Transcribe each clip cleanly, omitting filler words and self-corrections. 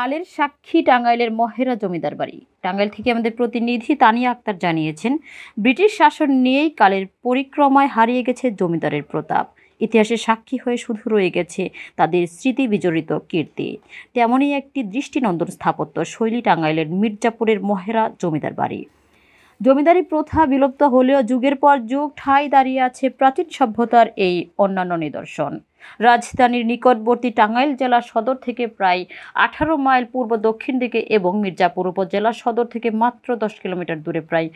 কালের সাক্ষী টাঙ্গাইলের মহেরা জমিদার বাড়ি। টাঙ্গাইল থেকে আমাদের প্রতিনিধি তানিয়া আক্তার জানিয়েছেন, ব্রিটিশ শাসন নিয়েই কালের পরিক্রমায় হারিয়ে গেছে জমিদারের প্রতাপ। ইতিহাসের সাক্ষী হয়ে শুধু রয়ে গেছে তাদের স্মৃতি বিজড়িত কীর্তি। তেমনই একটি দৃষ্টিনন্দন স্থাপত্য শৈলী টাঙ্গাইলের মির্জাপুরের মহেরা জমিদার বাড়ি। জমিদারি প্রথা বিলুপ্ত হলেও যুগের পর যুগ ঠাঁই দাঁড়িয়ে আছে প্রাচীন সভ্যতার এই অন্যান্য নিদর্শন। রাজধানীর নিকটবর্তী টাঙ্গাইল জেলা সদর থেকে প্রায় 18 মাইল পূর্ব দক্ষিণ দিকে এবং মির্জাপুর উপজেলা সদর থেকে মাত্র 10 কিলোমিটার দূরে প্রায়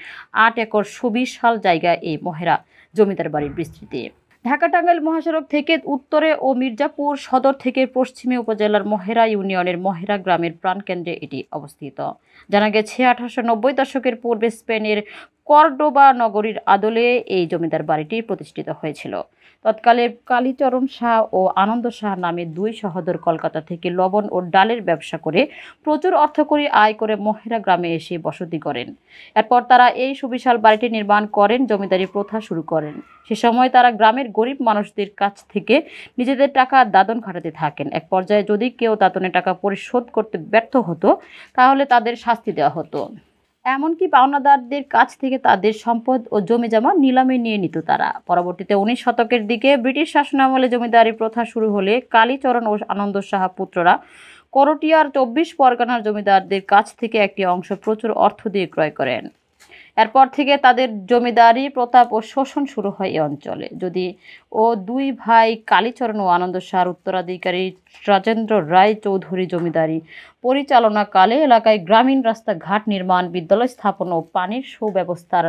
8 একর সুবিশাল জায়গায় এই মহেরা জমিদার বাড়ির বিস্তৃতি। ঢাকা টাঙ্গাইল মহাসড়ক থেকে উত্তরে ও মির্জাপুর সদর থেকে পশ্চিমে উপজেলার মহেরা ইউনিয়নের মহেরা গ্রামের প্রাণকেন্দ্রে এটি অবস্থিত। জানা গেছে 1890 দশকের পূর্বে স্পেনের কর্ডোবা নগরীর আদলে এই জমিদার বাড়িটি প্রতিষ্ঠিত হয়েছিল। তৎকালে কালীচরণ শাহ ও আনন্দ শাহ নামে দুই সহোদর কলকাতা থেকে লবণ ও ডালের ব্যবসা করে প্রচুর অর্থকরী আয় করে মহেরা গ্রামে এসে বসতি করেন। এরপর তারা এই সুবিশাল বাড়িটি নির্মাণ করেন, জমিদারি প্রথা শুরু করেন। সে সময় তারা গ্রামের গরিব মানুষদের কাছ থেকে নিজেদের টাকা দাদন খাটাতে থাকেন। এক পর্যায়ে যদি কেউ দাদনের টাকা পরিশোধ করতে ব্যর্থ হতো তাহলে তাদের শাস্তি দেওয়া হতো। এমনকি পাওনাদারদের কাছ থেকে তাদের সম্পদ ও জমিজমা নিলামে নিয়ে নিত তারা। পরবর্তীতে 19 শতকের দিকে ব্রিটিশ শাসনামলে জমিদারি প্রথা শুরু হলে কালীচরণ ও আনন্দ শাহ পুত্ররা করটিয়ার 24 পরগনার জমিদারদের কাছ থেকে একটি অংশ প্রচুর অর্থ দিয়ে ক্রয় করেন। এরপর থেকে তাদের জমিদারি প্রতাপ ও শোষণ শুরু হয় এই অঞ্চলে। যদি ও দুই ভাই কালীচরণ ও আনন্দ শাহর উত্তরাধিকারী রাজেন্দ্র রায় চৌধুরী জমিদারি পরিচালনাকালে এলাকায় গ্রামীণ রাস্তাঘাট নির্মাণ, বিদ্যালয় স্থাপন ও পানির সুব্যবস্থার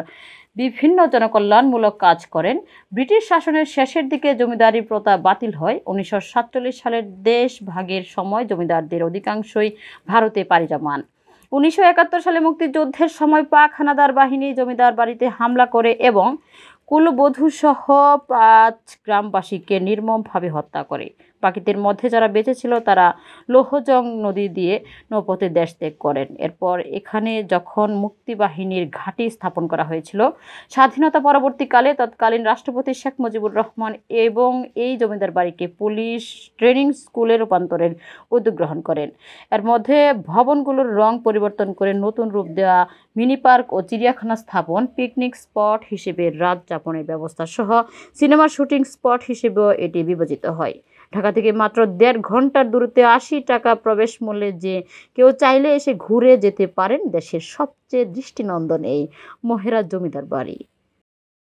বিভিন্ন জনকল্যাণমূলক কাজ করেন। ব্রিটিশ শাসনের শেষের দিকে জমিদারি প্রথা বাতিল হয়। 1947 সালের দেশ ভাগের সময় জমিদারদের অধিকাংশই ভারতে পাড়ি জমান। 1971 সালে মুক্তিযুদ্ধের সময় পাক হানাদার বাহিনী জমিদার বাড়িতে হামলা করে এবং কুলবধূসহ 5 গ্রামবাসীকে নির্মমভাবে হত্যা করে। বাকিদের মধ্যে যারা বেঁচে ছিল তারা লোহজং নদী দিয়ে নৌপথে দেশ ত্যাগ করেন। এরপর এখানে যখন মুক্তিবাহিনীর ঘাঁটি স্থাপন করা হয়েছিল, স্বাধীনতা পরবর্তীকালে তৎকালীন রাষ্ট্রপতি শেখ মুজিবুর রহমান এবং এই জমিদার বাড়িকে পুলিশ ট্রেনিং স্কুলে রূপান্তরের উদ্যোগ গ্রহণ করেন। এর মধ্যে ভবনগুলোর রং পরিবর্তন করে নতুন রূপ দেওয়া, মিনি পার্ক ও চিড়িয়াখানা স্থাপন, পিকনিক স্পট হিসেবে রাত যাপনের ব্যবস্থা সহ সিনেমার শুটিং স্পট হিসেবেও এটি বিবেচিত হয়। ঢাকা থেকে মাত্র 1.5 ঘন্টার দূরত্বে 80 টাকা প্রবেশ মূল্যে যে কেউ চাইলে এসে ঘুরে যেতে পারেন দেশের সবচেয়ে দৃষ্টিনন্দন এই মহেরা জমিদার বাড়ি।